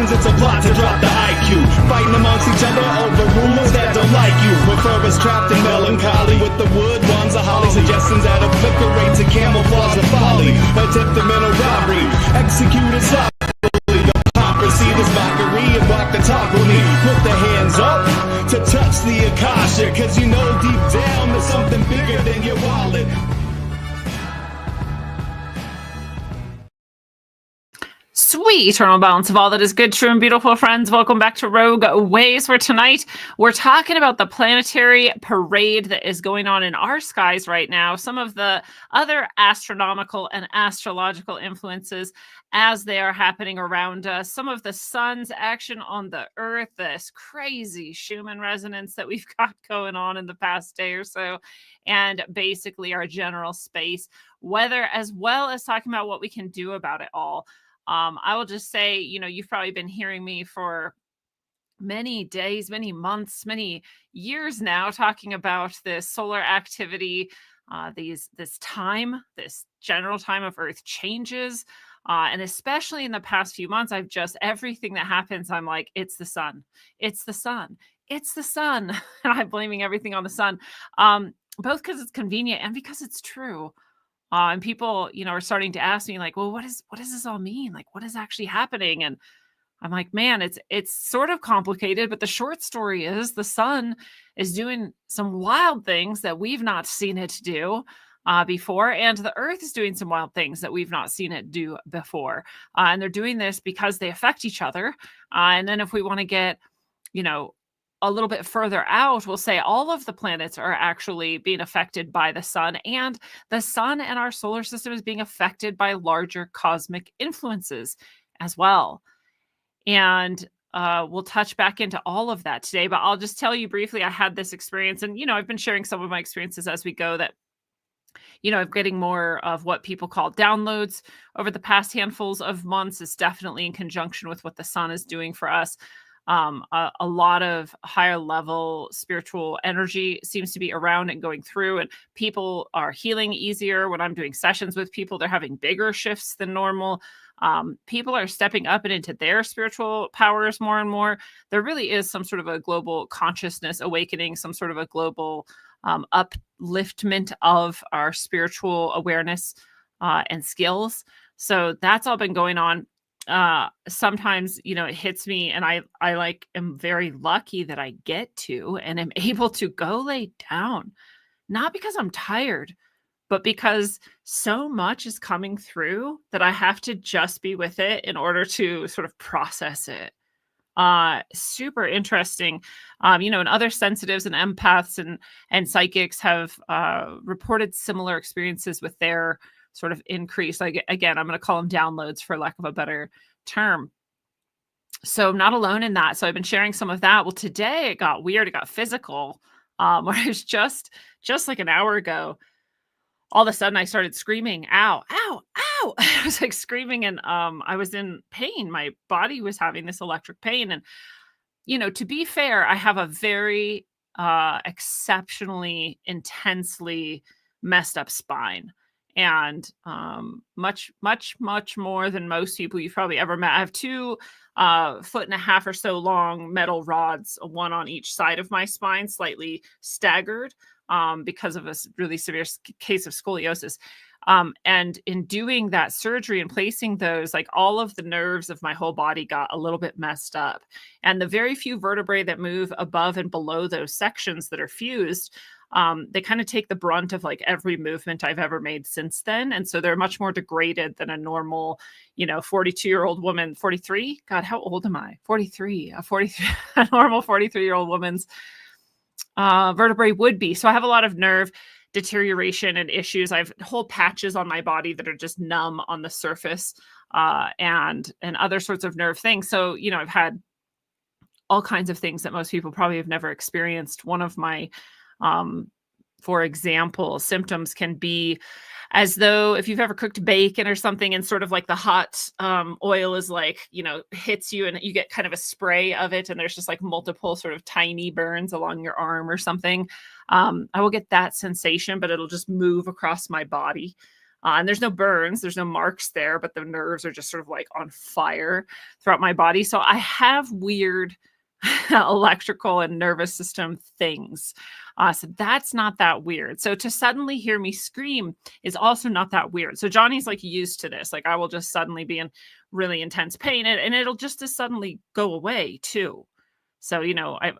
seems it's a plot to drop the IQ. Fighting amongst each other over rumors that don't like you. Prefer us trapped in melancholy with the wood wands of holly. Suggestions that obliterate to camouflage the folly. Attempt a mental robbery, executed sloppily. Hypocrisy, this mockery, and walk the talk with me. Put the hands up to touch the Akasha, cause you know deep down there's something bigger than your wallet. Sweet eternal balance of all that is good, true, and beautiful, friends. Welcome back to Rogue Ways, where tonight we're talking about the planetary parade that is going on in our skies right now, some of the other astronomical and astrological influences as they are happening around us, some of the sun's action on the earth, this crazy Schumann resonance that we've got going on in the past day or so, and basically our general space weather, as well as talking about what we can do about it all. I will just say, you've probably been hearing me for many days, many months, many years now talking about this solar activity, this general time of Earth changes. And especially in the past few months, everything that happens, I'm like, it's the sun, it's the sun, it's the sun. And I'm blaming everything on the sun, both because it's convenient and because it's true. And people, are starting to ask me like, well, what does this all mean? Like, what is actually happening? And I'm like, man, it's sort of complicated, but the short story is the sun is doing some wild things that we've not seen it do before. And the earth is doing some wild things that we've not seen it do before. And they're doing this because they affect each other. And then if we want to get, a little bit further out, we'll say all of the planets are actually being affected by the sun, and the sun and our solar system is being affected by larger cosmic influences as well. And we'll touch back into all of that today, but I'll just tell you briefly, I had this experience, and, I've been sharing some of my experiences as we go that, I'm getting more of what people call downloads over the past handfuls of months is definitely in conjunction with what the sun is doing for us. A lot of higher level spiritual energy seems to be around and going through, and people are healing easier. When I'm doing sessions with people, they're having bigger shifts than normal. People are stepping up and into their spiritual powers more and more. There really is some sort of a global consciousness awakening, some sort of a global upliftment of our spiritual awareness and skills. So that's all been going on. Sometimes, it hits me, and I am very lucky that I get to and am able to go lay down, not because I'm tired, but because so much is coming through that I have to just be with it in order to sort of process it. Super interesting. And other sensitives and empaths and psychics have reported similar experiences with their sort of increase. Like, again, I'm going to call them downloads for lack of a better term. So I'm not alone in that. So I've been sharing some of that. Well, today it got weird. It got physical. Where it was just like an hour ago, all of a sudden I started screaming, ow, ow, ow. I was like screaming, and I was in pain. My body was having this electric pain. And, to be fair, I have a very exceptionally intensely messed up spine. And much more than most people you've probably ever met. I have 2 foot and a half or so long metal rods, one on each side of my spine, slightly staggered because of a really severe case of scoliosis. And in doing that surgery and placing those, like, all of the nerves of my whole body got a little bit messed up. And the very few vertebrae that move above and below those sections that are fused, they kind of take the brunt of like every movement I've ever made since then. And so they're much more degraded than a normal, 42-year-old woman, 43. God, how old am I? 43, a normal 43-year-old woman's vertebrae would be. So I have a lot of nerve deterioration and issues. I have whole patches on my body that are just numb on the surface, and other sorts of nerve things. So, I've had all kinds of things that most people probably have never experienced. One of my for example, symptoms can be as though if you've ever cooked bacon or something, and sort of like the hot oil is like, hits you, and you get kind of a spray of it, and there's just like multiple sort of tiny burns along your arm or something. I will get that sensation, but it'll just move across my body. And there's no burns, there's no marks there, but the nerves are just sort of like on fire throughout my body. So I have weird electrical and nervous system things. So that's not that weird. So to suddenly hear me scream is also not that weird. So Johnny's like used to this. Like I will just suddenly be in really intense pain and it'll just as suddenly go away too. So,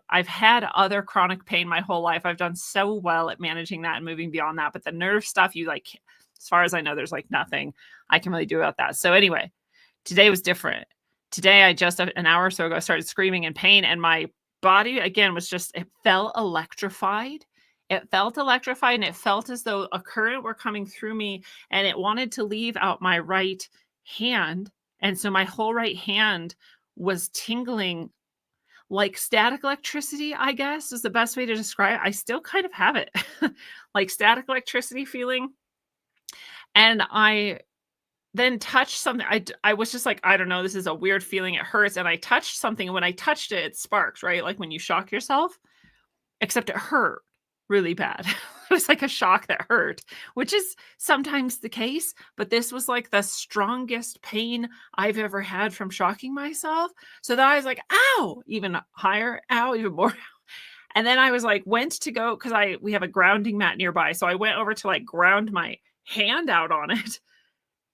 I've had other chronic pain my whole life. I've done so well at managing that and moving beyond that. But the nerve stuff, as far as I know, there's like nothing I can really do about that. So anyway, today was different. Today, I just an hour or so ago started screaming in pain, and my body again it felt electrified. It felt electrified, and it felt as though a current were coming through me, and it wanted to leave out my right hand. And so my whole right hand was tingling like static electricity, I guess is the best way to describe it. I still kind of have it, like static electricity feeling. And I then touched something. I was just like, I don't know, this is a weird feeling. It hurts. And I touched something. And when I touched it, it sparked, right? Like when you shock yourself, except it hurt really bad. It was like a shock that hurt, which is sometimes the case. But this was like the strongest pain I've ever had from shocking myself. So then I was like, ow, even higher, ow, even more. And then I was like, went to go, because we have a grounding mat nearby. So I went over to like ground my hand out on it.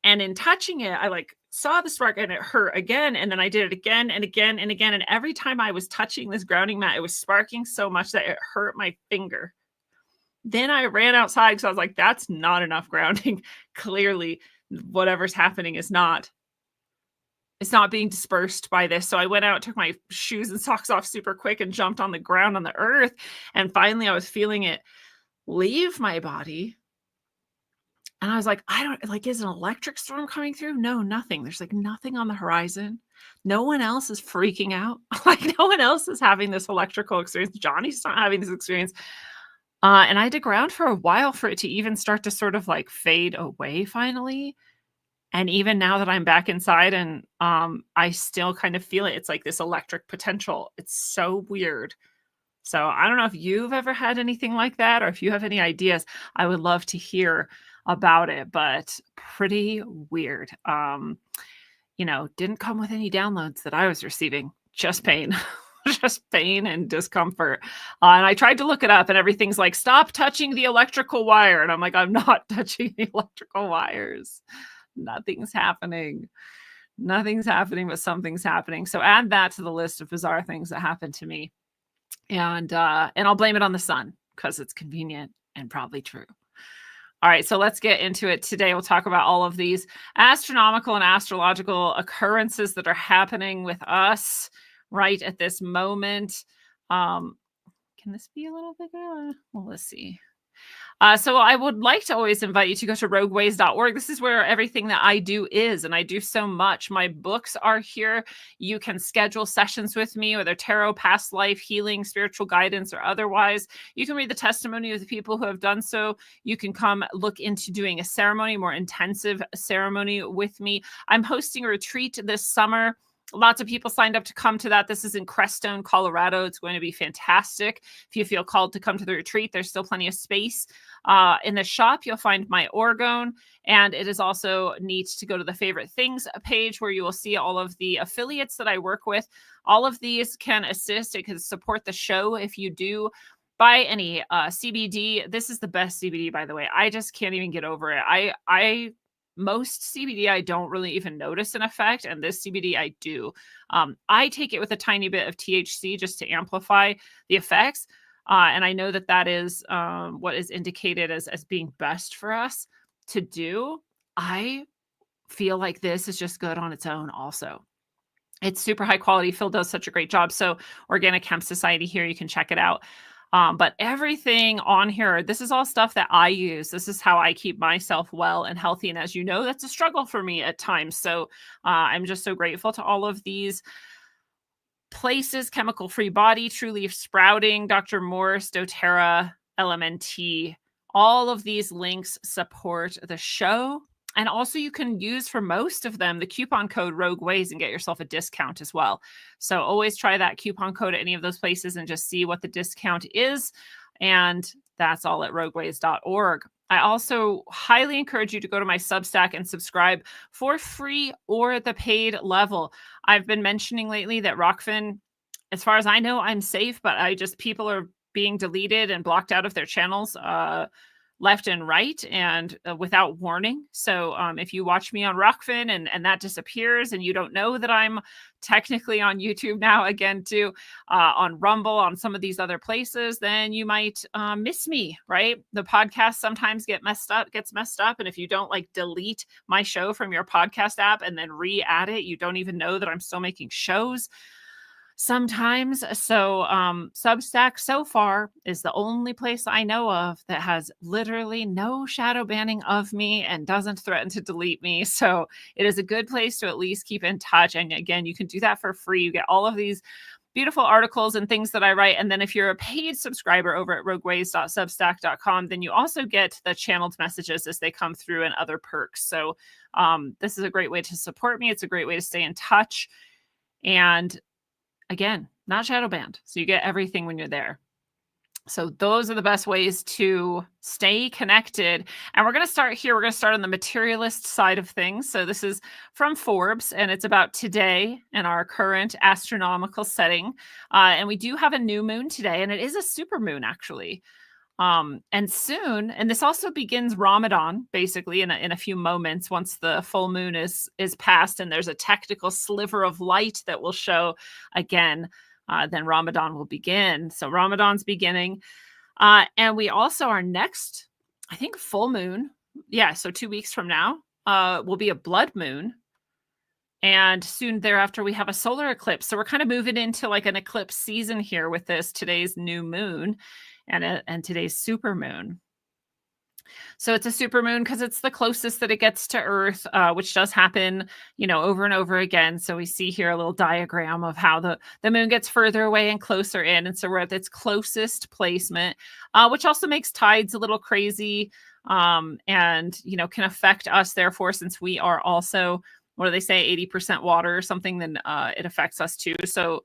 And in touching it, I like saw the spark and it hurt again. And then I did it again and again and again. And every time I was touching this grounding mat, it was sparking so much that it hurt my finger. Then I ran outside because I was like, that's not enough grounding. Clearly, whatever's happening it's not being dispersed by this. So I went out, took my shoes and socks off super quick and jumped on the ground on the earth. And finally I was feeling it leave my body. And I was like, is an electric storm coming through? No, nothing. There's like nothing on the horizon. No one else is freaking out. Like no one else is having this electrical experience. Johnny's not having this experience. And I had to ground for a while for it to even start to sort of like fade away finally. And even now that I'm back inside and I still kind of feel it. It's like this electric potential. It's so weird. So I don't know if you've ever had anything like that or if you have any ideas. I would love to hear about it, but pretty weird. Didn't come with any downloads that I was receiving. Just pain. Just pain and discomfort. And I tried to look it up and everything's like, stop touching the electrical wire. And I'm like, I'm not touching the electrical wires. Nothing's happening. Nothing's happening, but something's happening. So add that to the list of bizarre things that happened to me. And I'll blame it on the sun because it's convenient and probably true. All right, so let's get into it. Today, we'll talk about all of these astronomical and astrological occurrences that are happening with us right at this moment. Can this be a little bigger? Well, let's see. So I would like to always invite you to go to rogueways.org. This is where everything that I do is, and I do so much. My books are here. You can schedule sessions with me, whether tarot, past life, healing, spiritual guidance, or otherwise. You can read the testimony of the people who have done so. You can come look into doing a ceremony, more intensive ceremony with me. I'm hosting a retreat this summer. Lots of people signed up to come to that. This is in Crestone, Colorado. It's going to be fantastic. If you feel called to come to the retreat, there's still plenty of space. In the shop, you'll find my orgone, and it is also neat to go to the favorite things page where you will see all of the affiliates that I work with. All of these can assist. It can support the show if you do buy any CBD. This is the best CBD, by the way. I just can't even get over it. Most CBD, I don't really even notice an effect. And this CBD, I do. I take it with a tiny bit of THC just to amplify the effects. And I know that that is what is indicated as being best for us to do. I feel like this is just good on its own also. It's super high quality. Phil does such a great job. So Organic Hemp Society here, you can check it out. But everything on here, this is all stuff that I use. This is how I keep myself well and healthy. And as you know, that's a struggle for me at times. So I'm just so grateful to all of these places: Chemical Free Body, True Leaf Sprouting, Dr. Morris, doTERRA, LMNT. All of these links support the show. And also you can use for most of them the coupon code RogueWays and get yourself a discount as well. So always try that coupon code at any of those places and just see what the discount is. And that's all at rogueways.org. I also highly encourage you to go to my Substack and subscribe for free or at the paid level. I've been mentioning lately that Rockfin, as far as I know, I'm safe, but people are being deleted and blocked out of their channels left and right and without warning. So if you watch me on Rockfin and that disappears and you don't know that I'm technically on YouTube now again too, on Rumble, on some of these other places, then you might miss me, right? The podcast sometimes gets messed up. And if you don't like delete my show from your podcast app and then re-add it, you don't even know that I'm still making shows sometimes. So Substack so far is the only place I know of that has literally no shadow banning of me and doesn't threaten to delete me. So it is a good place to at least keep in touch. And again, you can do that for free. You get all of these beautiful articles and things that I write. And then if you're a paid subscriber over at rogueways.substack.com, then you also get the channeled messages as they come through and other perks. So this is a great way to support me. It's a great way to stay in touch. And again, not shadow banned. So you get everything when you're there. So those are the best ways to stay connected. And we're going to start here. We're going to start on the materialist side of things. So this is from Forbes, and it's about today and our current astronomical setting. And we do have a new moon today, and it is a super moon, actually. And soon, and this also begins Ramadan, basically, in a few moments, once the full moon is passed and there's a technical sliver of light that will show again, then Ramadan will begin. So Ramadan's beginning. And we also, our next, I think, full moon, so 2 weeks from now, will be a blood moon. And soon thereafter, we have a solar eclipse. So we're kind of moving into like an eclipse season here with today's new moon and today's super moon. So it's a super moon because it's the closest that it gets to Earth, which does happen, over and over again. So we see here a little diagram of how the moon gets further away and closer in. And so we're at its closest placement, which also makes tides a little crazy and, can affect us. Therefore, since we are also, what do they say, 80% water or something, then it affects us too. So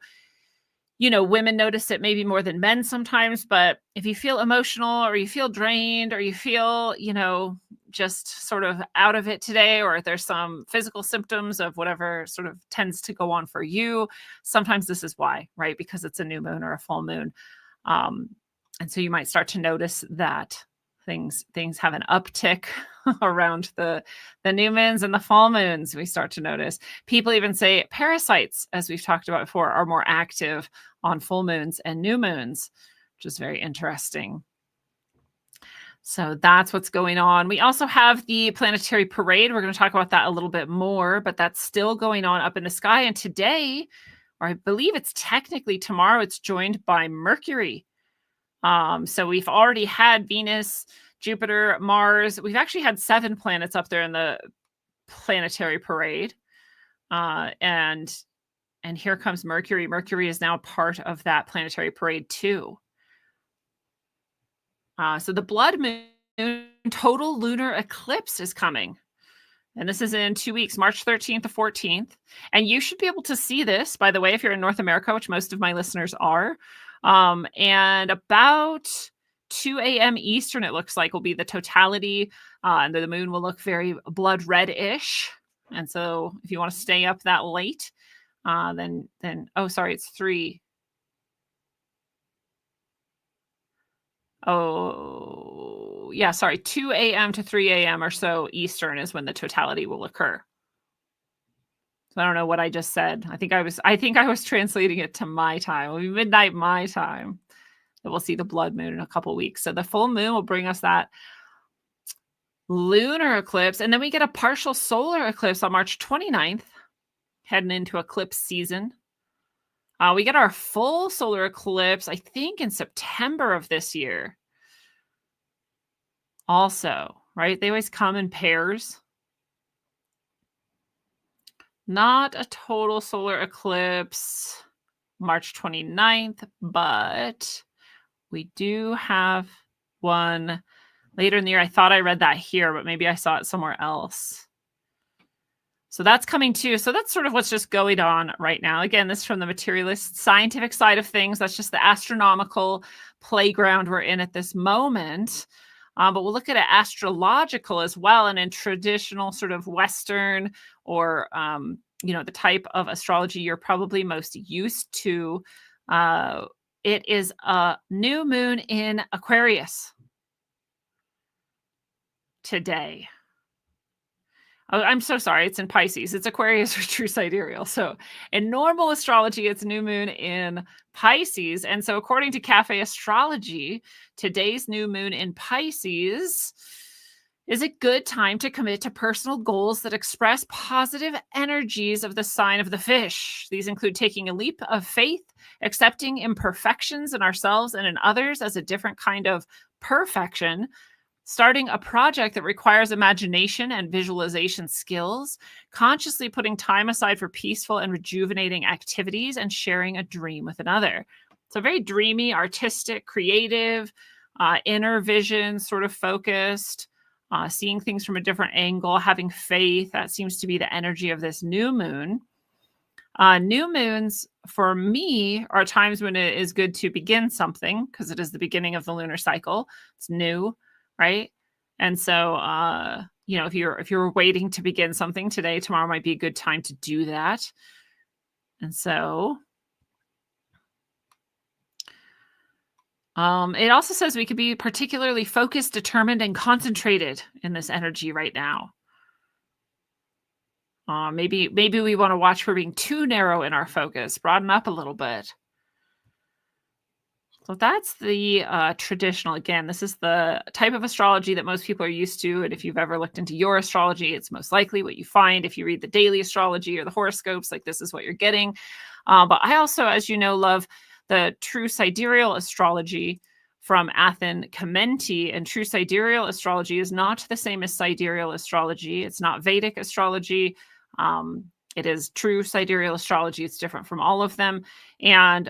women notice it maybe more than men sometimes, but if you feel emotional or you feel drained or you feel, just sort of out of it today, or there's some physical symptoms of whatever sort of tends to go on for you, sometimes this is why, right? Because it's a new moon or a full moon. And so you might start to notice that things have an uptick around the new moons and the full moons. We start to notice people even say parasites, as we've talked about before, are more active on full moons and new moons, which is very interesting. So that's what's going on. We also have the planetary parade. We're going to talk about that a little bit more, but that's still going on up in the sky. And today, or I believe it's technically tomorrow, it's joined by Mercury. So we've already had Venus, Jupiter, Mars. We've actually had 7 planets up there in the planetary parade. And here comes Mercury. Mercury is now part of that planetary parade too. So the blood moon total lunar eclipse is coming. And this is in 2 weeks, March 13th to 14th. And you should be able to see this, by the way, if you're in North America, which most of my listeners are. And about 2 a.m. Eastern, it looks like, will be the totality. And the moon will look very blood red-ish. And so if you want to stay up that late, then it's 3. Oh, yeah, sorry. 2 a.m. to 3 a.m. or so Eastern is when the totality will occur. So I don't know what I just said. I think I was translating it to my time. It'll be midnight my time. That we'll see the blood moon in a couple weeks. So the full moon will bring us that lunar eclipse. And then we get a partial solar eclipse on March 29th, heading into eclipse season. We get our full solar eclipse, I think, in September of this year. Also, right? They always come in pairs. Not a total solar eclipse March 29th, but we do have one later in the year. I thought I read that here, but maybe I saw it somewhere else. So that's coming too. So that's sort of what's just going on right now. Again, this is from the materialist scientific side of things. That's just the astronomical playground we're in at this moment. But we'll look at it astrological as well. And in traditional sort of Western or, the type of astrology you're probably most used to, it is a new moon in Aquarius today. Oh, I'm so sorry. It's in Pisces. It's Aquarius or true sidereal. So in normal astrology, it's new moon in Pisces. And so according to Cafe Astrology, today's new moon in Pisces is a good time to commit to personal goals that express positive energies of the sign of the fish. These include taking a leap of faith, accepting imperfections in ourselves and in others as a different kind of perfection, starting a project that requires imagination and visualization skills, consciously putting time aside for peaceful and rejuvenating activities, and sharing a dream with another. So, very dreamy, artistic, creative, inner vision, sort of focused, seeing things from a different angle, having faith. That seems to be the energy of this new moon. New moons for me are times when it is good to begin something because it is the beginning of the lunar cycle. It's new, right? And so, if you're waiting to begin something today, tomorrow might be a good time to do that. And so, it also says we could be particularly focused, determined, and concentrated in this energy right now. Maybe we want to watch for being too narrow in our focus, broaden up a little bit. So that's the traditional. Again, this is the type of astrology that most people are used to. And if you've ever looked into your astrology, it's most likely what you find. If you read the daily astrology or the horoscopes, like this is what you're getting. But I also, as you know, love the true sidereal astrology from Athen Commenti. And true sidereal astrology is not the same as sidereal astrology. It's not Vedic astrology. It is true sidereal astrology. It's different from all of them. And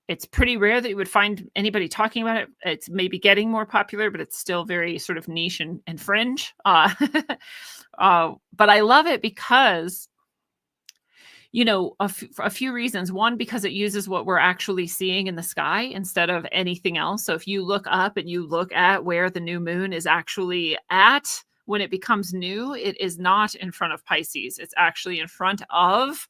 it's pretty rare that you would find anybody talking about it. It's maybe getting more popular, but it's still very sort of niche and fringe. But I love it because, a few reasons. One, because it uses what we're actually seeing in the sky instead of anything else. So if you look up and you look at where the new moon is actually at, when it becomes new, it is not in front of Pisces. It's actually in front of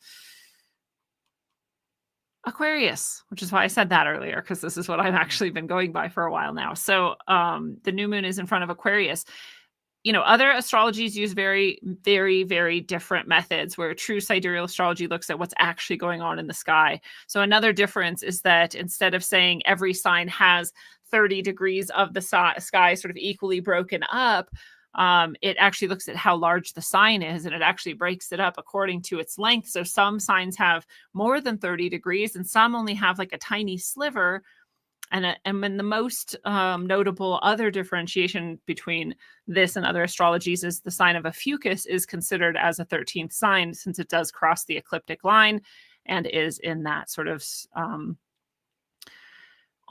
Aquarius, which is why I said that earlier, because this is what I've actually been going by for a while now. So the new moon is in front of Aquarius. Other astrologies use very, very, very different methods where true sidereal astrology looks at what's actually going on in the sky. So another difference is that instead of saying every sign has 30 degrees of the sky sort of equally broken up, it actually looks at how large the sign is, and it actually breaks it up according to its length. So some signs have more than 30 degrees and some only have like a tiny sliver. And when the most notable other differentiation between this and other astrologies is the sign of a Fucus is considered as a 13th sign, since it does cross the ecliptic line and is in that sort of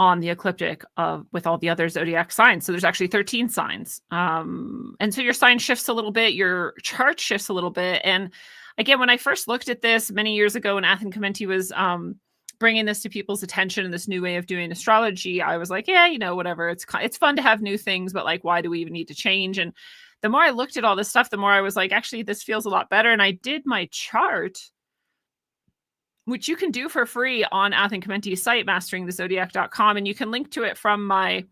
on the ecliptic with all the other zodiac signs. So there's actually 13 signs. And so your sign shifts a little bit, your chart shifts a little bit. And again, when I first looked at this many years ago when Athen Commenti was bringing this to people's attention and this new way of doing astrology, I was like, yeah, whatever. It's fun to have new things, but like, why do we even need to change? And the more I looked at all this stuff, the more I was like, actually, this feels a lot better. And I did my chart, which you can do for free on Athen Commenti's site, masteringthezodiac.com. And you can link to it from my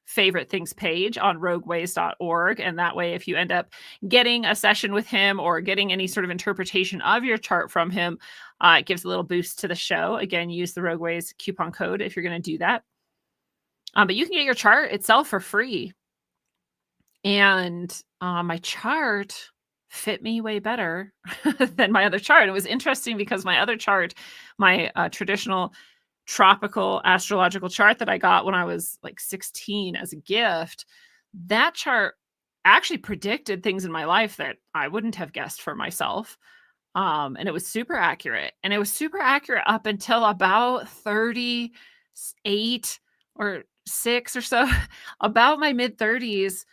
favorite things page on rogueways.org. And that way, if you end up getting a session with him or getting any sort of interpretation of your chart from him, it gives a little boost to the show. Again, use the Rogueways coupon code if you're going to do that. But you can get your chart itself for free. And my chart fit me way better than my other chart. It was interesting because my other chart, my traditional tropical astrological chart that I got when I was like 16 as a gift, that chart actually predicted things in my life that I wouldn't have guessed for myself. And it was super accurate. And it was super accurate up until about 38 or 6 or so, about my mid 30s.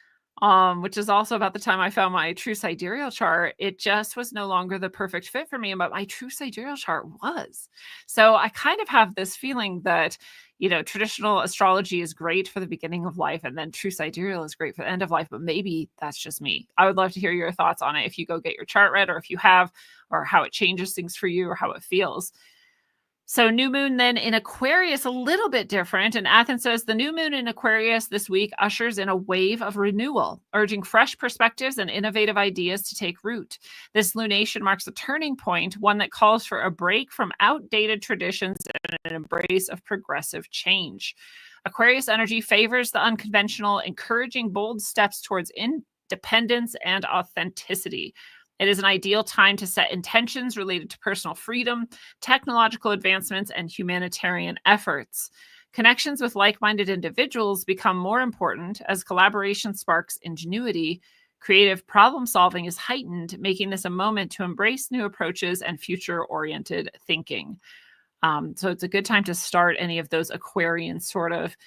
which is also about the time I found my true sidereal chart. It just was no longer the perfect fit for me, but my true sidereal chart was. So I kind of have this feeling that, traditional astrology is great for the beginning of life, and then true sidereal is great for the end of life, but maybe that's just me. I would love to hear your thoughts on it if you go get your chart read, or if you have, or how it changes things for you, or how it feels. So new moon then in Aquarius, a little bit different. And Athens says the new moon in Aquarius this week ushers in a wave of renewal, urging fresh perspectives and innovative ideas to take root. This lunation marks a turning point, one that calls for a break from outdated traditions and an embrace of progressive change. Aquarius energy favors the unconventional, encouraging bold steps towards independence and authenticity. It is an ideal time to set intentions related to personal freedom, technological advancements, and humanitarian efforts. Connections with like-minded individuals become more important as collaboration sparks ingenuity. Creative problem solving is heightened, making this a moment to embrace new approaches and future-oriented thinking. So it's a good time to start any of those Aquarian sort of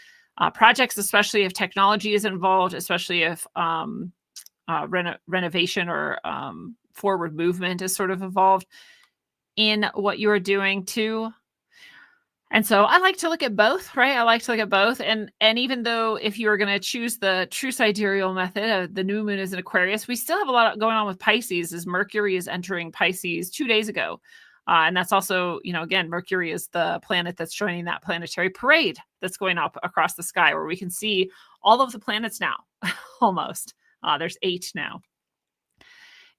projects, especially if technology is involved, especially if renovation or forward movement is sort of involved in what you are doing too. And so I like to look at both, right? I like to look at both. And even though if you are going to choose the true sidereal method, the new moon is in Aquarius, we still have a lot going on with Pisces, as Mercury is entering Pisces 2 days ago. And that's also, again, Mercury is the planet that's joining that planetary parade that's going up across the sky, where we can see all of the planets now, almost. There's 8 now.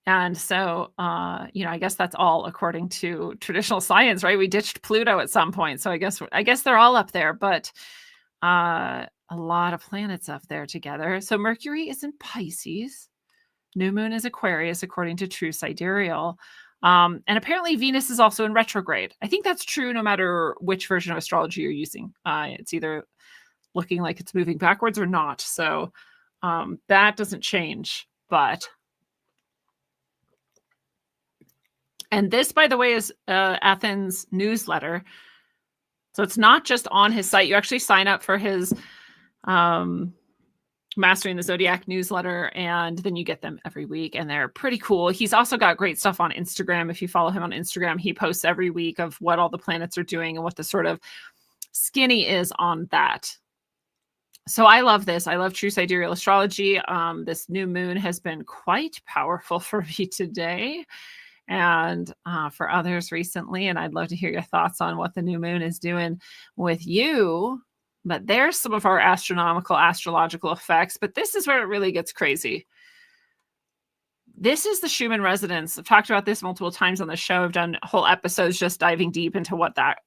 And so, I guess that's all according to traditional science, right? We ditched Pluto at some point. So I guess they're all up there, but a lot of planets up there together. So Mercury is in Pisces. New moon is Aquarius, according to true sidereal. And apparently Venus is also in retrograde. I think that's true no matter which version of astrology you're using. It's either looking like it's moving backwards or not. So that doesn't change, but. And this, by the way, is Athens' newsletter. So it's not just on his site. You actually sign up for his Mastering the Zodiac newsletter, and then you get them every week, and they're pretty cool. He's also got great stuff on Instagram. If you follow him on Instagram, he posts every week of what all the planets are doing and what the sort of skinny is on that. So I love this. I love true sidereal astrology. This new moon has been quite powerful for me today, and for others recently. And I'd love to hear your thoughts on what the new moon is doing with you. But there's some of our astrological effects. But this is where it really gets crazy. This is the Schumann resonance. I've talked about this multiple times on the show. I've done whole episodes just diving deep into what that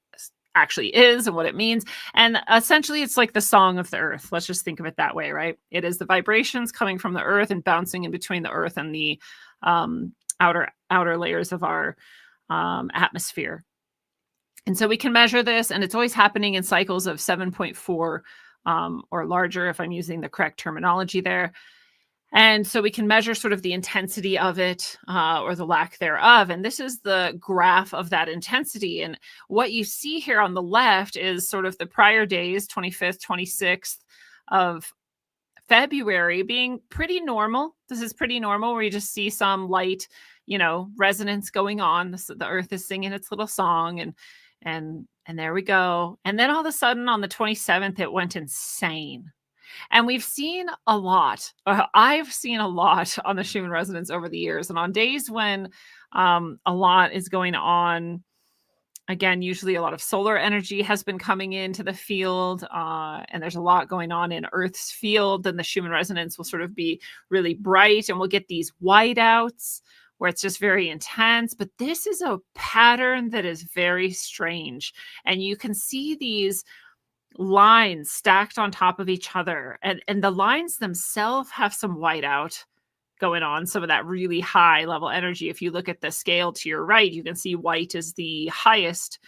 actually is and what it means. And essentially, it's like the song of the earth. Let's just think of it that way, right? It is the vibrations coming from the earth and bouncing in between the earth and the outer layers of our atmosphere. And so we can measure this, and it's always happening in cycles of 7.4 or larger, if I'm using the correct terminology there. And so we can measure sort of the intensity of it or the lack thereof. And this is the graph of that intensity. And what you see here on the left is sort of the prior days, 25th, 26th of February, being pretty normal. This is pretty normal, where you just see some light, resonance going on. The earth is singing its little song, and there we go. And then all of a sudden on the 27th, it went insane. And we've seen a lot. I've seen a lot on the Schumann resonance over the years. And on days when a lot is going on, again, usually a lot of solar energy has been coming into the field, and there's a lot going on in Earth's field, then the Schumann resonance will sort of be really bright, and we'll get these whiteouts where it's just very intense. But this is a pattern that is very strange. And you can see these lines stacked on top of each other. And the lines themselves have some whiteout going on, some of that really high level energy. If you look at the scale to your right, you can see white is the highest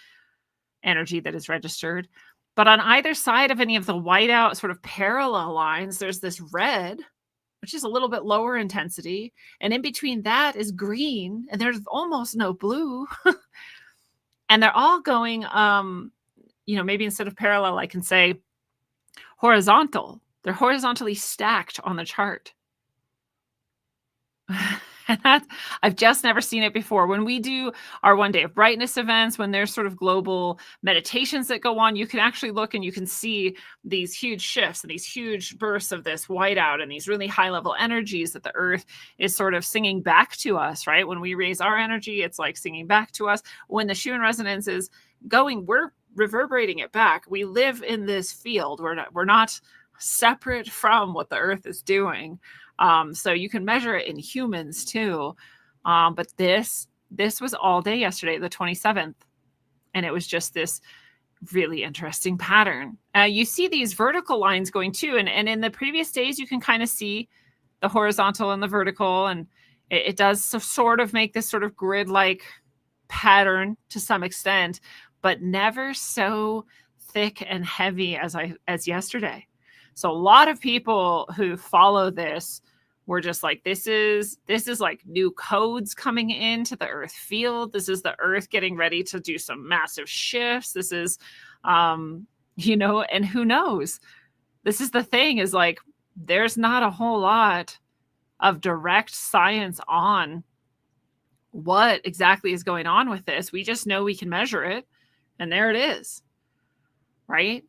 energy that is registered. But on either side of any of the whiteout sort of parallel lines, there's this red, which is a little bit lower intensity. And in between that is green, and there's almost no blue. And they're all going, maybe instead of parallel, I can say horizontal. They're horizontally stacked on the chart. And I've just never seen it before. When we do our one day of brightness events, when there's sort of global meditations that go on, you can actually look and you can see these huge shifts and these huge bursts of this whiteout and these really high level energies that the earth is sort of singing back to us, right? When we raise our energy, it's like singing back to us. When the Schumann resonance is going, we're reverberating it back. We live in this field. We're not separate from what the earth is doing. So you can measure it in humans too. But this was all day yesterday, the 27th. And it was just this really interesting pattern. You see these vertical lines going too. And in the previous days, you can kind of see the horizontal and the vertical. And it does sort of make this sort of grid-like pattern to some extent, but never so thick and heavy as yesterday. So a lot of people who follow this were just like, this is like new codes coming into the earth field. This is the earth getting ready to do some massive shifts. This is, and who knows? This is the thing, is like, there's not a whole lot of direct science on what exactly is going on with this. We just know we can measure it, and there it is, right?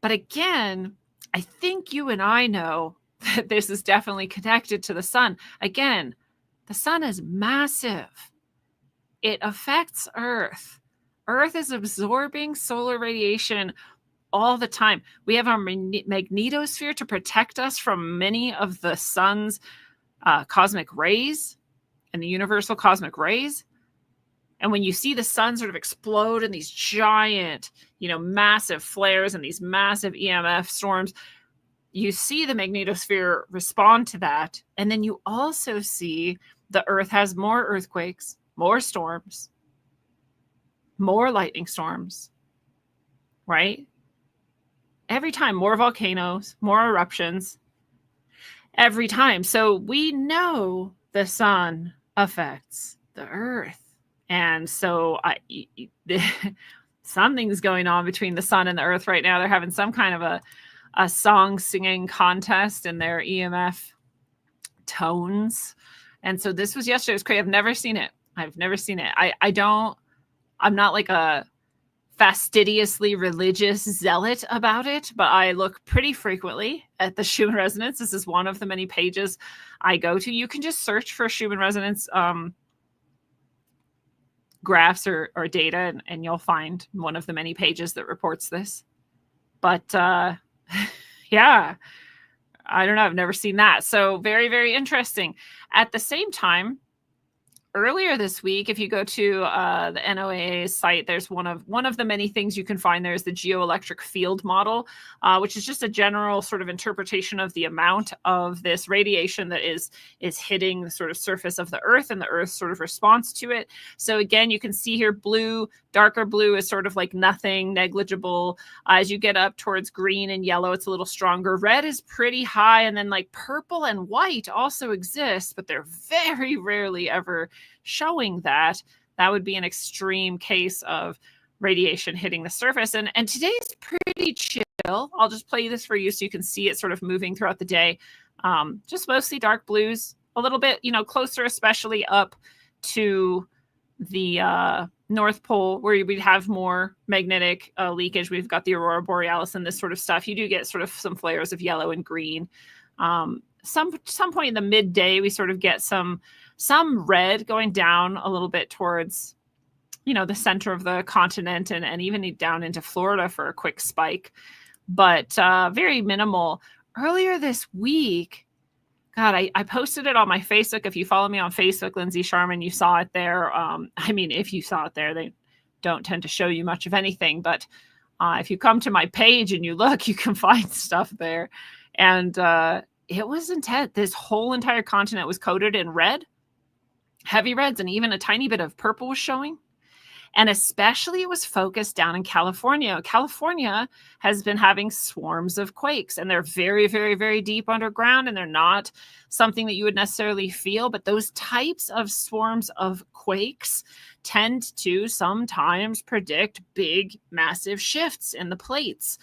But again, I think you and I know that this is definitely connected to the sun. Again, the sun is massive. It affects Earth. Earth is absorbing solar radiation all the time. We have our magnetosphere to protect us from many of the sun's cosmic rays and the universal cosmic rays. And when you see the sun sort of explode in these giant, massive flares and these massive EMF storms, you see the magnetosphere respond to that. And then you also see the earth has more earthquakes, more storms, more lightning storms, right? Every time, more volcanoes, more eruptions, every time. So we know the sun affects the earth. And so something's going on between the sun and the earth right now. They're having some kind of a song singing contest in their EMF tones. And so this was yesterday. It was crazy. I've never seen it. I'm not like a fastidiously religious zealot about it, but I look pretty frequently at the Schumann resonance. This is one of the many pages I go to. You can just search for Schumann resonance graphs or data, and you'll find one of the many pages that reports this. But yeah, I don't know. I've never seen that. So very, very interesting. At the same time, earlier this week, if you go to the NOAA's site, there's one of the many things you can find. There's the geoelectric field model, which is just a general sort of interpretation of the amount of this radiation that is hitting the sort of surface of the Earth and the Earth's sort of response to it. So again, you can see here blue, darker blue is sort of like nothing, negligible. As you get up towards green and yellow, it's a little stronger. Red is pretty high, and then like purple and white also exist, but they're very rarely ever showing that. That would be an extreme case of radiation hitting the surface. And today's pretty chill. I'll just play this for you so you can see it sort of moving throughout the day. Just mostly dark blues, a little bit, closer, especially up to the North Pole, where we'd have more magnetic leakage. We've got the aurora borealis and this sort of stuff. You do get sort of some flares of yellow and green. Some point in the midday, we sort of get some red going down a little bit towards, the center of the continent and even down into Florida for a quick spike, but very minimal. Earlier this week, God, I posted it on my Facebook. If you follow me on Facebook, Lindsay Sharman, you saw it there. If you saw it there, they don't tend to show you much of anything, but if you come to my page and you look, you can find stuff there. And it was intense. This whole entire continent was coated in red, heavy reds, and even a tiny bit of purple was showing. And especially it was focused down in California. California has been having swarms of quakes, and they're very, very, very deep underground, and they're not something that you would necessarily feel. But those types of swarms of quakes tend to sometimes predict big, massive shifts in the plates.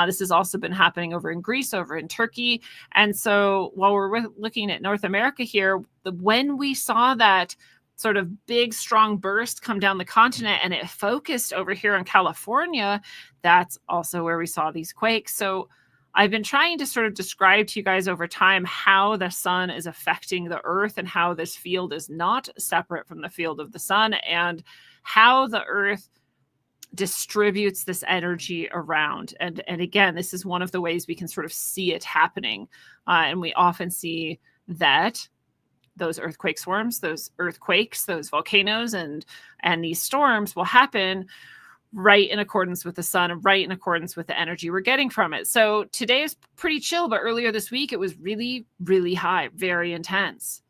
This has also been happening over in Greece, over in Turkey. And so while we're looking at North America here, when we saw that sort of big, strong burst come down the continent and it focused over here in California, that's also where we saw these quakes. So I've been trying to sort of describe to you guys over time how the sun is affecting the earth and how this field is not separate from the field of the sun and how the earth distributes this energy around. And again, this is one of the ways we can sort of see it happening. And we often see that those earthquake swarms, those earthquakes, those volcanoes, and these storms will happen right in accordance with the sun and right in accordance with the energy we're getting from it. So today is pretty chill, but earlier this week it was really, really high, very intense.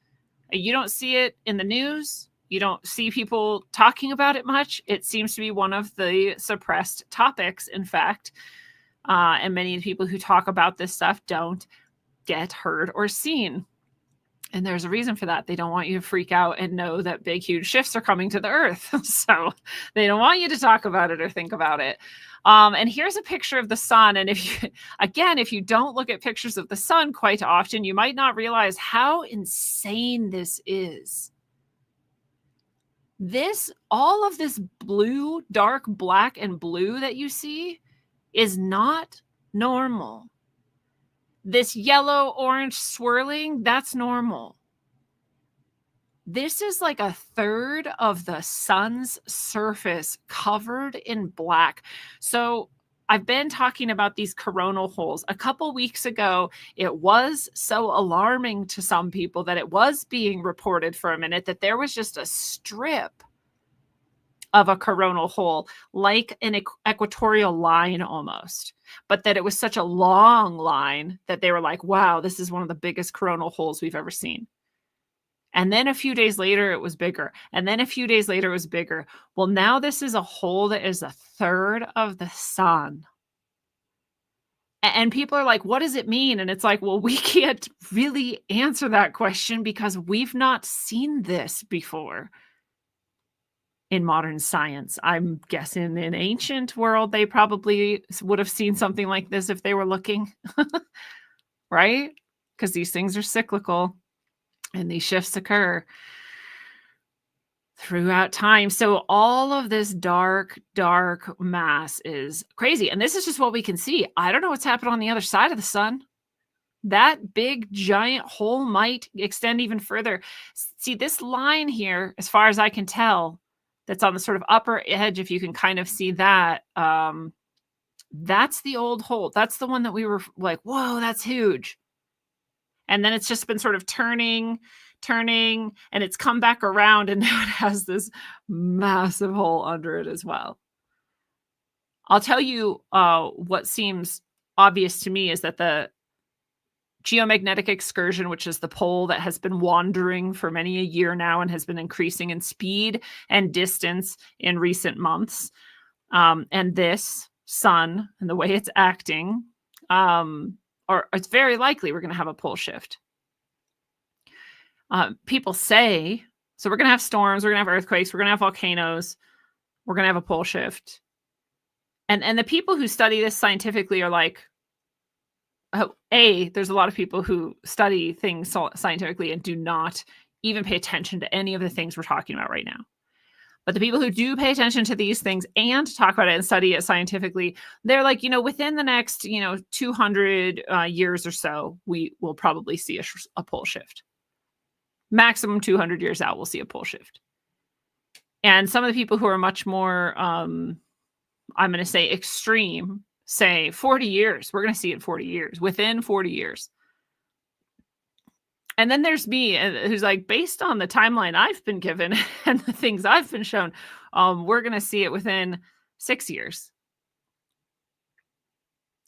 You don't see it in the news. You don't see people talking about it much. It seems to be one of the suppressed topics, in fact. And many of the people who talk about this stuff don't get heard or seen. And there's a reason for that. They don't want you to freak out and know that big, huge shifts are coming to the earth. So they don't want you to talk about it or think about it. And here's a picture of the sun. And if you don't look at pictures of the sun quite often, you might not realize how insane this is. All of this blue, dark black and blue that you see is not normal. This yellow, orange swirling, that's normal. This is like a third of the sun's surface covered in black. So I've been talking about these coronal holes. A couple weeks ago, it was so alarming to some people that it was being reported for a minute that there was just a strip of a coronal hole, like an equatorial line almost, but that it was such a long line that they were like, wow, this is one of the biggest coronal holes we've ever seen. And then a few days later, it was bigger. And then a few days later, it was bigger. Well, now this is a hole that is a third of the sun. And people are like, what does it mean? And it's like, well, we can't really answer that question because we've not seen this before. In modern science, I'm guessing in ancient world, they probably would have seen something like this if they were looking, right? Because these things are cyclical and these shifts occur throughout time. So all of this dark, dark mass is crazy. And this is just what we can see. I don't know what's happening on the other side of the sun. That big giant hole might extend even further. See, this line here, as far as I can tell, that's on the sort of upper edge, if you can kind of see that, that's the old hole. That's the one that we were like, whoa, that's huge. And then it's just been sort of turning, and it's come back around, and now it has this massive hole under it as well. I'll tell you what seems obvious to me is that the geomagnetic excursion, which is the pole that has been wandering for many a year now and has been increasing in speed and distance in recent months. And this sun and the way it's acting, or it's very likely we're going to have a pole shift. People say, so we're going to have storms, we're going to have earthquakes, we're going to have volcanoes, we're going to have a pole shift. And the people who study this scientifically are like, there's a lot of people who study things scientifically and do not even pay attention to any of the things we're talking about right now. But the people who do pay attention to these things and talk about it and study it scientifically, they're like, within the next, 200 years or so, we will probably see a pole shift. Maximum 200 years out, we'll see a pole shift. And some of the people who are much more, I'm going to say extreme, say 40 years. We're going to see it in 40 years, within 40 years. And then there's me, who's like, based on the timeline I've been given and the things I've been shown, we're going to see it within 6 years,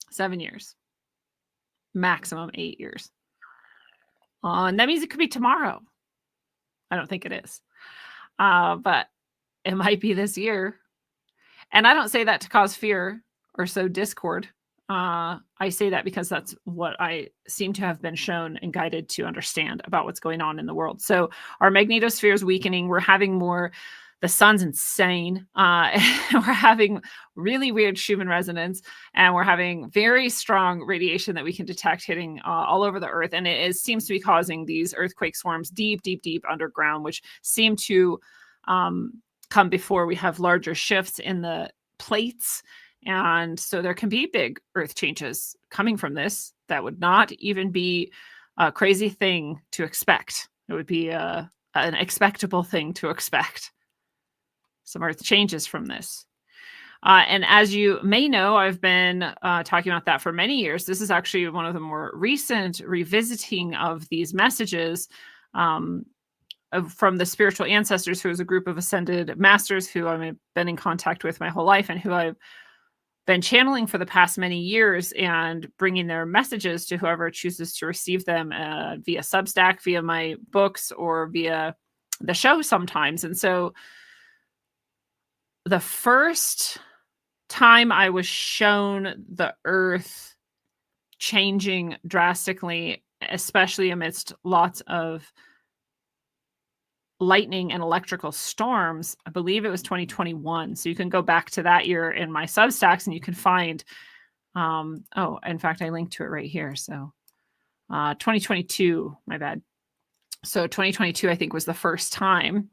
7 years, maximum 8 years. And that means it could be tomorrow. I don't think it is. But it might be this year. And I don't say that to cause fear or sow discord. I say that because that's what I seem to have been shown and guided to understand about what's going on in the world. So our magnetosphere is weakening. We're having more, the sun's insane. We're having really weird Schumann resonance, and we're having very strong radiation that we can detect hitting all over the earth. And seems to be causing these earthquake swarms deep, deep, deep underground, which seem to come before we have larger shifts in the plates. And so there can be big earth changes coming from this that would not even be a crazy thing to expect. It would be an expectable thing to expect. Some earth changes from this. And as you may know, I've been talking about that for many years. This is actually one of the more recent revisiting of these messages from the spiritual ancestors, who is a group of ascended masters who I've been in contact with my whole life and who I've been channeling for the past many years and bringing their messages to whoever chooses to receive them via Substack, via my books, or via the show sometimes. And so the first time I was shown the earth changing drastically, especially amidst lots of lightning and electrical storms, I believe it was 2021. So you can go back to that year in my Substacks and you can find, in fact, I linked to it right here. So 2022, my bad. So 2022, I think, was the first time.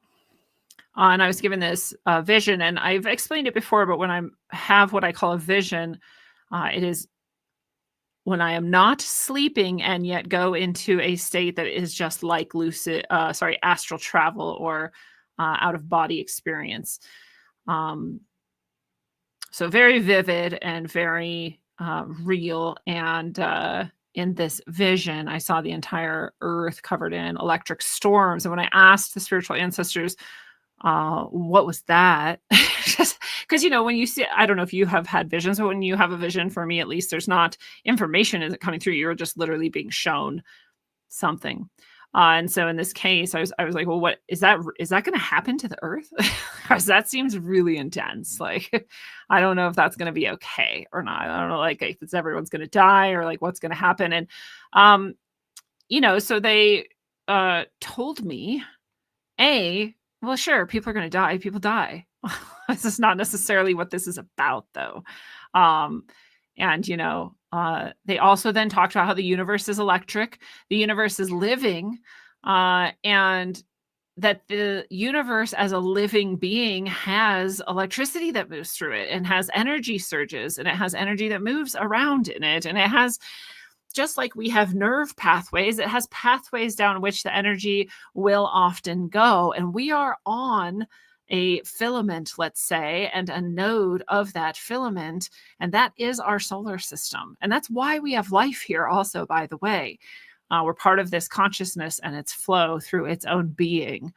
And I was given this vision, and I've explained it before, but when I have what I call a vision, it is when I am not sleeping and yet go into a state that is just like astral travel or out of body experience. So very vivid and very real. And in this vision, I saw the entire earth covered in electric storms. And when I asked the spiritual ancestors, what was that? Just because, when you see, I don't know if you have had visions, but when you have a vision, for me at least, there's not information isn't coming through. You're just literally being shown something. And so in this case, I was like, well, what is that? Is that going to happen to the earth? Because that seems really intense. Like, I don't know if that's going to be okay or not. I don't know, like, if it's everyone's going to die or like what's going to happen. And, so they told me, well, sure, people are going to die. People die. This is not necessarily what this is about, though. And, they also then talked about how the universe is electric, the universe is living, and that the universe as a living being has electricity that moves through it and has energy surges, and it has energy that moves around in it. And it has, just like we have nerve pathways, it has pathways down which the energy will often go. And we are on a filament, let's say, and a node of that filament. And that is our solar system. And that's why we have life here also, by the way. We're part of this consciousness and its flow through its own being.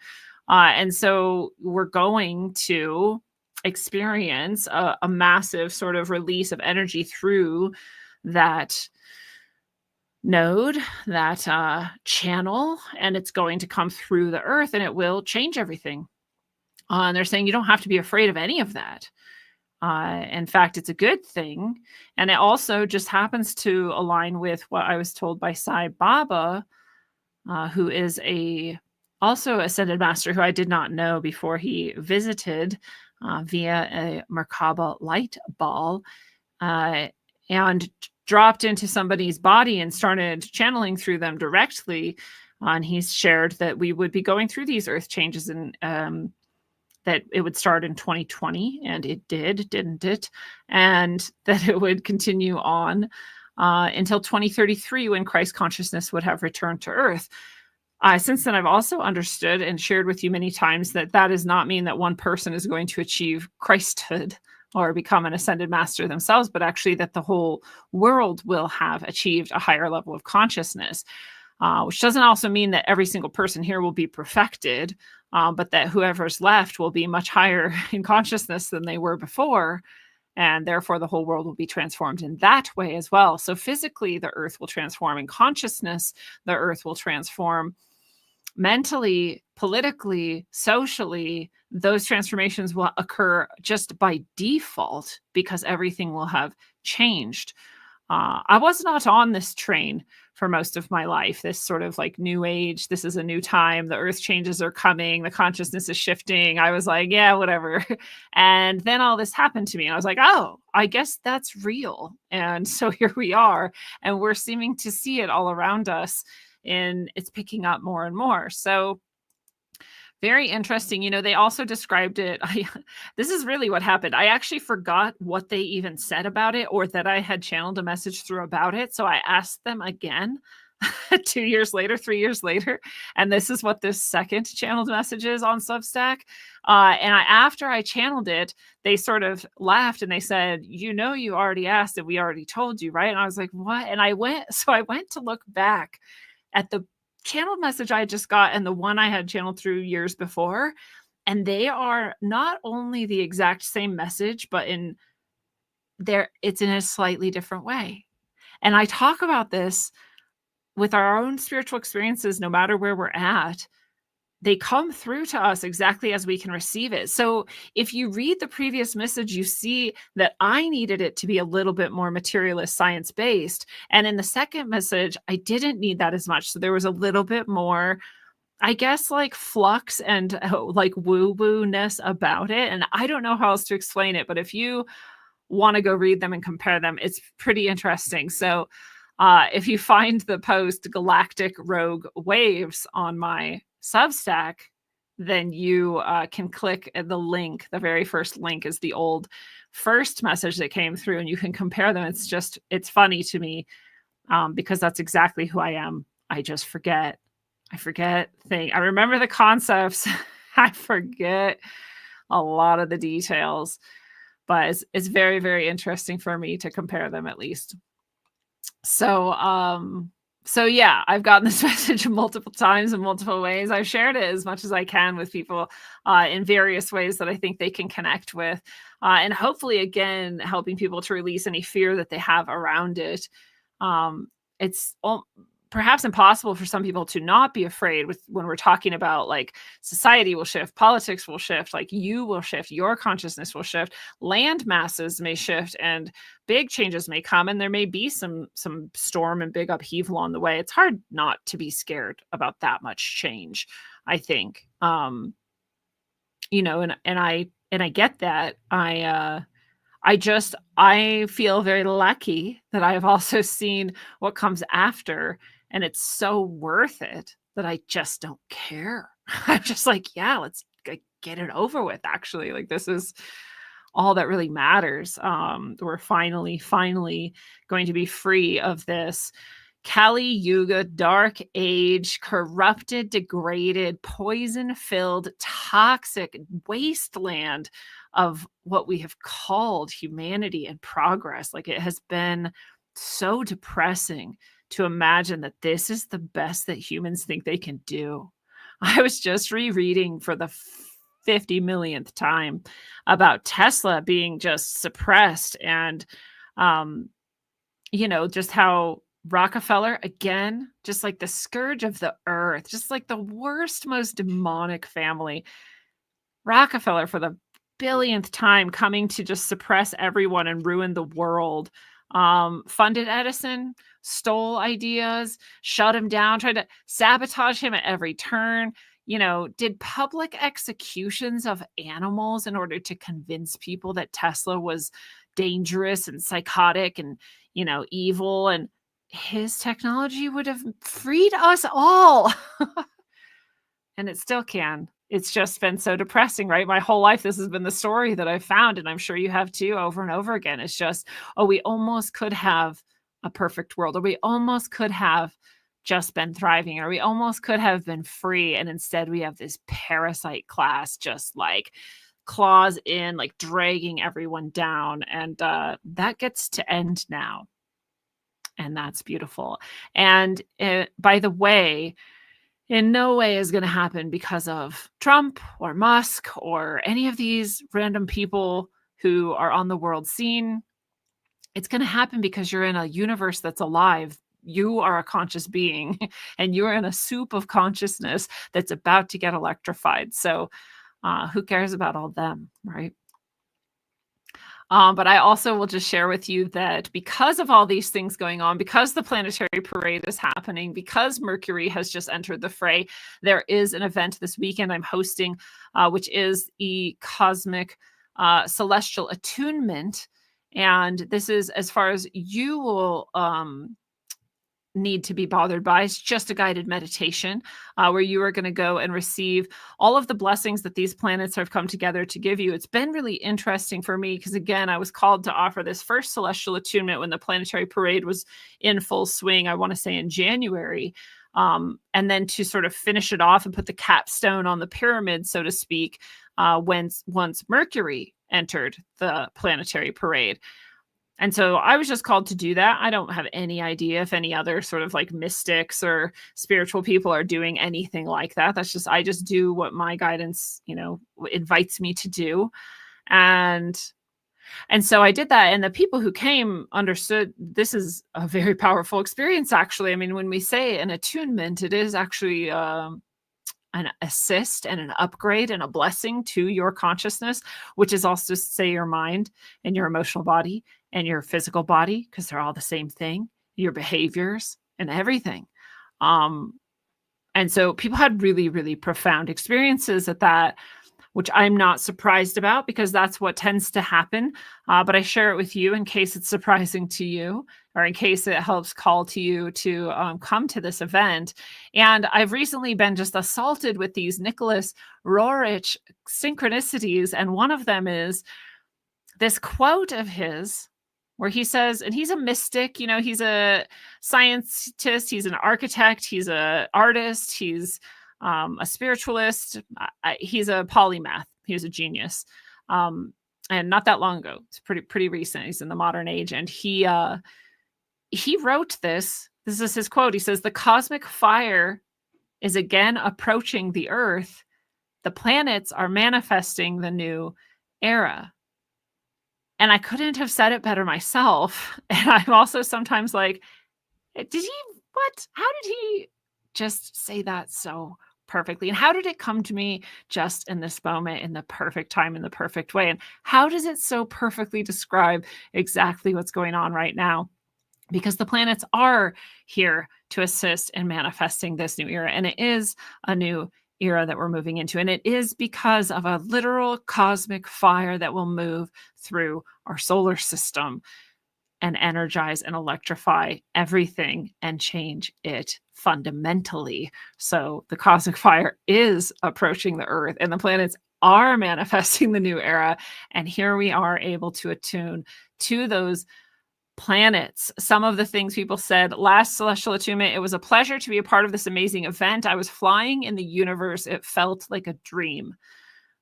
And so we're going to experience a massive sort of release of energy through that node, that channel, and it's going to come through the earth and it will change everything. And they're saying you don't have to be afraid of any of that. In fact, it's a good thing. And it also just happens to align with what I was told by Sai Baba, who is also ascended master who I did not know before he visited via a Merkaba light ball, and dropped into somebody's body and started channeling through them directly. And he's shared that we would be going through these earth changes, and that it would start in 2020, and it did, didn't it? And that it would continue on until 2033, when Christ consciousness would have returned to earth. Since then, I've also understood and shared with you many times that does not mean that one person is going to achieve Christhood or become an ascended master themselves, but actually that the whole world will have achieved a higher level of consciousness, which doesn't also mean that every single person here will be perfected, but that whoever's left will be much higher in consciousness than they were before. And therefore, the whole world will be transformed in that way as well. So physically, the earth will transform. In consciousness, the earth will transform. mentally, politically, socially, those transformations will occur just by default because everything will have changed. I was not on this train for most of my life. This sort of like new age, this is a new time, the earth changes are coming, the consciousness is shifting. I was like, yeah, whatever. And then all this happened to me. And I was like, oh, I guess that's real. And so here we are, and we're seeming to see it all around us, and it's picking up more and more. So very interesting. They also described it. This is really what happened. I actually forgot what they even said about it, or that I had channeled a message through about it. So I asked them again 2 years later, 3 years later. And this is what this second channeled message is on Substack. After I channeled it, they sort of laughed and they said, you already asked and we already told you, right? And I was like, what? And I went to look back at the channeled message I just got and the one I had channeled through years before. And they are not only the exact same message, but it's in a slightly different way. And I talk about this with our own spiritual experiences, no matter where we're at. They come through to us exactly as we can receive it. So if you read the previous message, you see that I needed it to be a little bit more materialist, science-based. And in the second message, I didn't need that as much. So there was a little bit more, I guess, like flux and like woo-woo-ness about it. And I don't know how else to explain it, but if you want to go read them and compare them, it's pretty interesting. So if you find the post Galactic Rogue Waves on my Substack, then you can click the link. The very first link is the old first message that came through, and you can compare them. It's funny to me because that's exactly who I am. I just forget. I forget things. I remember the concepts. I forget a lot of the details, but it's very, very interesting for me to compare them, at least. So yeah, I've gotten this message multiple times in multiple ways. I've shared it as much as I can with people in various ways that I think they can connect with. And hopefully, again, helping people to release any fear that they have around it. It's perhaps impossible for some people to not be afraid when we're talking about like society will shift, politics will shift, like you will shift, your consciousness will shift, land masses may shift, and big changes may come, and there may be some storm and big upheaval on the way. It's hard not to be scared about that much change, I think. And I get that. I feel very lucky that I have also seen what comes after, and it's so worth it that I just don't care. I'm just like, yeah, let's get it over with, actually. Like, this is all that really matters. We're finally going to be free of this Kali Yuga, dark age, corrupted, degraded, poison-filled, toxic wasteland of what we have called humanity and progress. Like, it has been so depressing to imagine that this is the best that humans think they can do. I was just rereading for the 50 millionth time about Tesla being just suppressed, and just how Rockefeller, again, just like the scourge of the earth, just like the worst, most demonic family. Rockefeller, for the billionth time, coming to just suppress everyone and ruin the world. Funded Edison, stole ideas, shut him down, tried to sabotage him at every turn, did public executions of animals in order to convince people that Tesla was dangerous and psychotic and, evil, and his technology would have freed us all. And it still can. It's just been so depressing, right? My whole life, this has been the story that I've found, and I'm sure you have too, over and over again. It's just, we almost could have a perfect world, or we almost could have just been thriving, or we almost could have been free. And instead we have this parasite class just like claws in, like dragging everyone down. And that gets to end now. And that's beautiful. And by the way, in no way is going to happen because of Trump or Musk or any of these random people who are on the world scene. It's going to happen because you're in a universe that's alive, you are a conscious being and you're in a soup of consciousness that's about to get electrified. So who cares about all them, right? But I also will just share with you that because of all these things going on, because the planetary parade is happening, because Mercury has just entered the fray, there is an event this weekend I'm hosting, which is the cosmic celestial attunement. And this is, as far as you will need to be bothered by, it's just a guided meditation where you are going to go and receive all of the blessings that these planets have come together to give you. It's been really interesting for me because, again, I was called to offer this first celestial attunement when the planetary parade was in full swing, I want to say in January. And then to sort of finish it off and put the capstone on the pyramid, so to speak, once Mercury entered the planetary parade. And so I was just called to do that. I don't have any idea if any other sort of like mystics or spiritual people are doing anything like that. I just do what my guidance, invites me to do. And so I did that. And the people who came understood this is a very powerful experience, actually. I mean, when we say an attunement, it is actually an assist and an upgrade and a blessing to your consciousness, which is also, say, your mind and your emotional body and your physical body, because they're all the same thing, your behaviors and everything. And so people had really, really profound experiences at that, which I'm not surprised about because that's what tends to happen. But I share it with you in case it's surprising to you or in case it helps call to you to come to this event. And I've recently been just assaulted with these Nicholas Roerich synchronicities. And one of them is this quote of his where he says, and he's a mystic, he's a scientist, he's an architect, he's an artist, he's a spiritualist, he's a polymath, he's a genius. And not that long ago, it's pretty recent. He's in the modern age. And he wrote this is his quote. He says, "The cosmic fire is again approaching the earth. The planets are manifesting the new era." And I couldn't have said it better myself. And I'm also sometimes like, how did he just say that so perfectly? And how did it come to me just in this moment, in the perfect time, in the perfect way? And how does it so perfectly describe exactly what's going on right now? Because the planets are here to assist in manifesting this new era. And it is a new era that we're moving into. And it is because of a literal cosmic fire that will move through our solar system and energize and electrify everything and change it fundamentally. So the cosmic fire is approaching the earth and the planets are manifesting the new era. And here we are able to attune to those planets. Some of the things people said last celestial attunement, it was a pleasure to be a part of this amazing event. I was flying in the universe. It felt like a dream.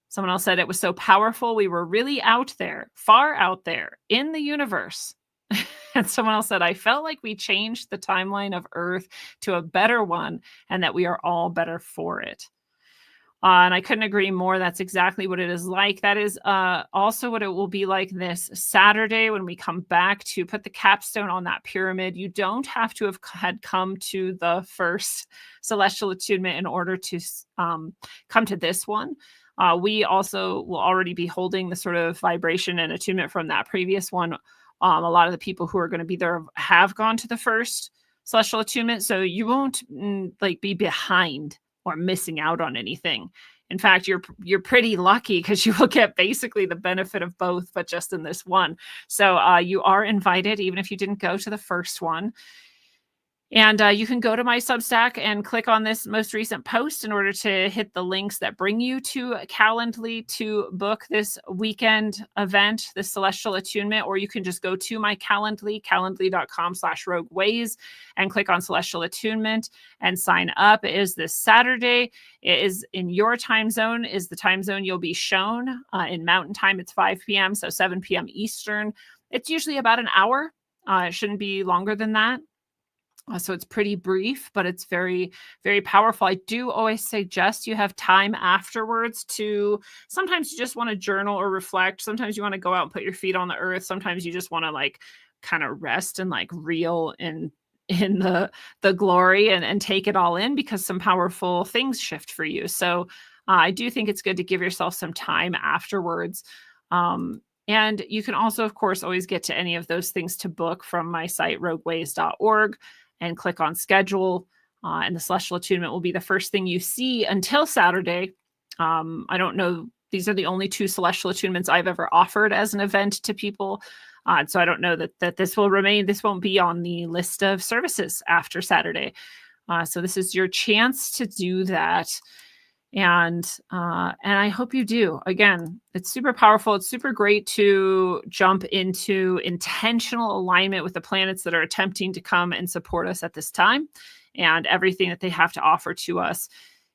Someone else said it was so powerful. We were really out there, far out there in the universe. And someone else said, I felt like we changed the timeline of Earth to a better one and that we are all better for it. And I couldn't agree more. That's exactly what it is like. That is also what it will be like this Saturday when we come back to put the capstone on that pyramid. You don't have to have had come to the first celestial attunement in order to come to this one. We also will already be holding the sort of vibration and attunement from that previous one. A lot of the people who are going to be there have gone to the first celestial attunement, so you won't be behind or missing out on anything. In fact, you're pretty lucky because you will get basically the benefit of both, but just in this one. So you are invited, even if you didn't go to the first one. And you can go to my Substack and click on this most recent post in order to hit the links that bring you to Calendly to book this weekend event, this celestial attunement, or you can just go to my Calendly, calendly.com/rogueways, and click on celestial attunement and sign up. It is this Saturday. It is in your time zone, is the time zone you'll be shown. In Mountain Time, it's 5 p.m., so 7 p.m. Eastern. It's usually about an hour. It shouldn't be longer than that. So it's pretty brief, but it's very, very powerful. I do always suggest you have time afterwards to, sometimes you just want to journal or reflect. Sometimes you want to go out and put your feet on the earth. Sometimes you just want to kind of rest and reel in in the glory and take it all in, because some powerful things shift for you. So I do think it's good to give yourself some time afterwards. And you can also, of course, always get to any of those things to book from my site, rogueways.org, and click on schedule. And the Celestial Attunement will be the first thing you see until Saturday. I don't know. These are the only 2 Celestial Attunements I've ever offered as an event to people. So I don't know that this will remain. This won't be on the list of services after Saturday. So this is your chance to do that. And I hope you do. Again, it's super powerful. It's super great to jump into intentional alignment with the planets that are attempting to come and support us at this time, and everything that they have to offer to us.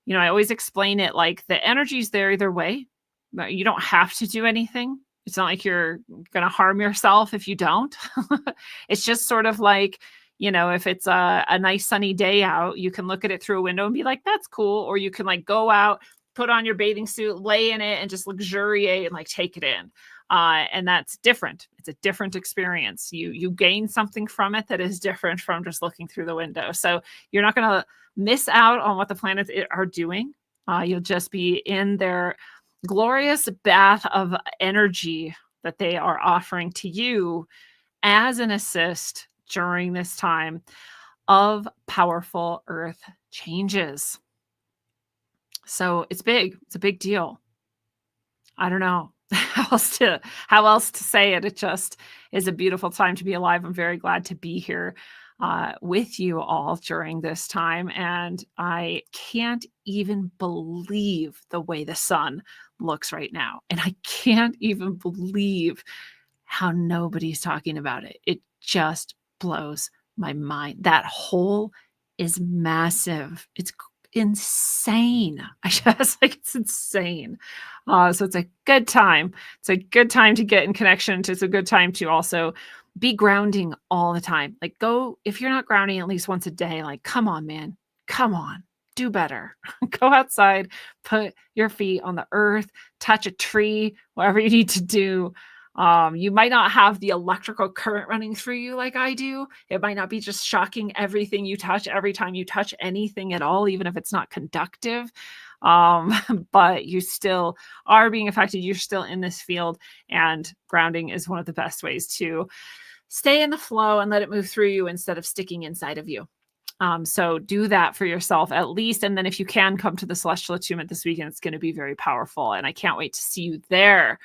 You know, I always explain it like the energy's there either way. You don't have to do anything. It's not like you're going to harm yourself if you don't. It's just sort of like, you know, if it's a nice sunny day out, you can look at it through a window and be like, that's cool. Or you can like go out, put on your bathing suit, lay in it, and just luxuriate and like take it in. And that's different. It's a different experience. You gain something from it that is different from just looking through the window. So you're not going to miss out on what the planets are doing. You'll just be in their glorious bath of energy that they are offering to you as an assist during this time of powerful earth changes. So it's big. It's a big deal. I don't know how else to say it. It just is a beautiful time to be alive. I'm very glad to be here with you all during this time. And I can't even believe the way the sun looks right now. And I can't even believe how nobody's talking about it. It just blows my mind. That hole is massive. It's insane. I just like, it's insane. So it's a good time. It's a good time to get in connection. It's a good time to also be grounding all the time. Like if you're not grounding at least once a day, like, come on, man, come on, do better. Go outside, put your feet on the earth, touch a tree, whatever you need to do. You might not have the electrical current running through you like I do. It might not be just shocking everything you touch every time you touch anything at all, even if it's not conductive. But you still are being affected. You're still in this field, and grounding is one of the best ways to stay in the flow and let it move through you instead of sticking inside of you. So do that for yourself at least. And then if you can come to the Celestial Attunement this weekend, it's going to be very powerful. And I can't wait to see you there.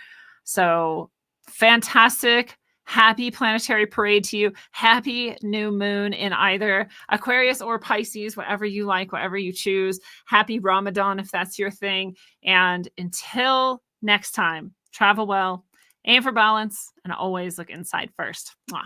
So fantastic. Happy planetary parade to you. Happy new moon in either Aquarius or Pisces, whatever you like, whatever you choose. Happy Ramadan if that's your thing. And until next time, travel well, aim for balance, and always look inside first. Mwah.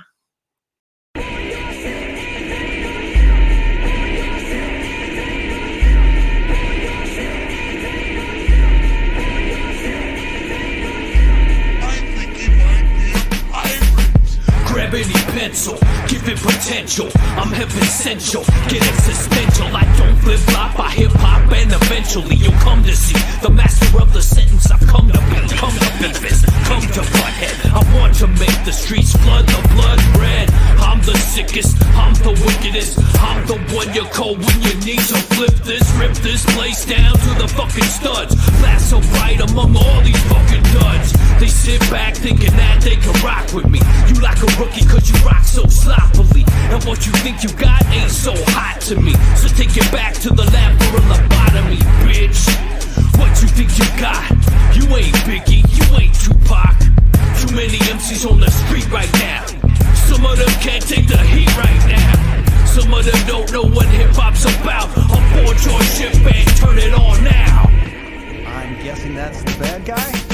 Grab any pencil, give it potential. I'm heaven essential, get existential. I don't flip-flop, I hip-hop, and eventually you'll come to see the master of the sentence I've come to be. Come to Beavis, come to Butthead. I want to make the streets flood, the blood red. I'm the sickest, I'm the wickedest. I'm the one you call when you need to flip this, rip this place down to the fucking studs. Blast so bright among all these fucking duds. They sit back thinking that they can rock with me. You like a rookie cause you rock so sloppily, and what you think you got ain't so hot to me. So take it back to the lab for a lobotomy, bitch. What you think you got? You ain't Biggie, you ain't Tupac. Too many MCs on the street right now. Some of them can't take the heat right now. Some of them don't know what hip-hop's about. Aboard your ship and turn it on now. I'm guessing that's the bad guy?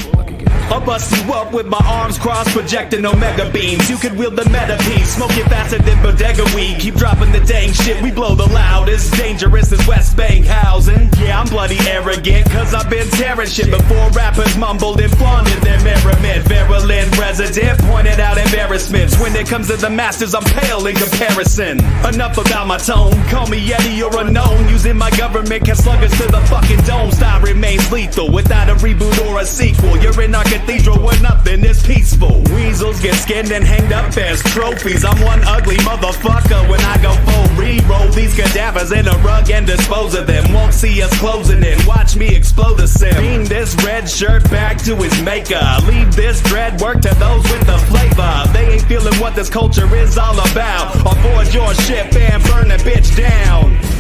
I'll bust you up with my arms crossed, projecting omega beams. You could wield the meta piece, smoke it faster than bodega weed. Keep dropping the dang shit, we blow the loudest. Dangerous as West Bank housing. Yeah, I'm bloody arrogant, cause I've been tearing shit before rappers mumbled and flaunted their merriment. Virulent resident pointed out embarrassments. When it comes to the masters, I'm pale in comparison. Enough about my tone, call me Yeti or unknown. Using my government can slug us to the fucking dome. Style remains lethal without a reboot or a sequel. You're in our cathedral where nothing is peaceful. Weasel immortals get skinned and hanged up as trophies. I'm one ugly motherfucker when I go full re-roll these cadavers in a rug and dispose of them. Won't see us closing in, watch me explode a sim. Beam this red shirt back to his maker. Leave this dread work to those with the flavor. They ain't feeling what this culture is all about. Aboard your ship and burn the bitch down.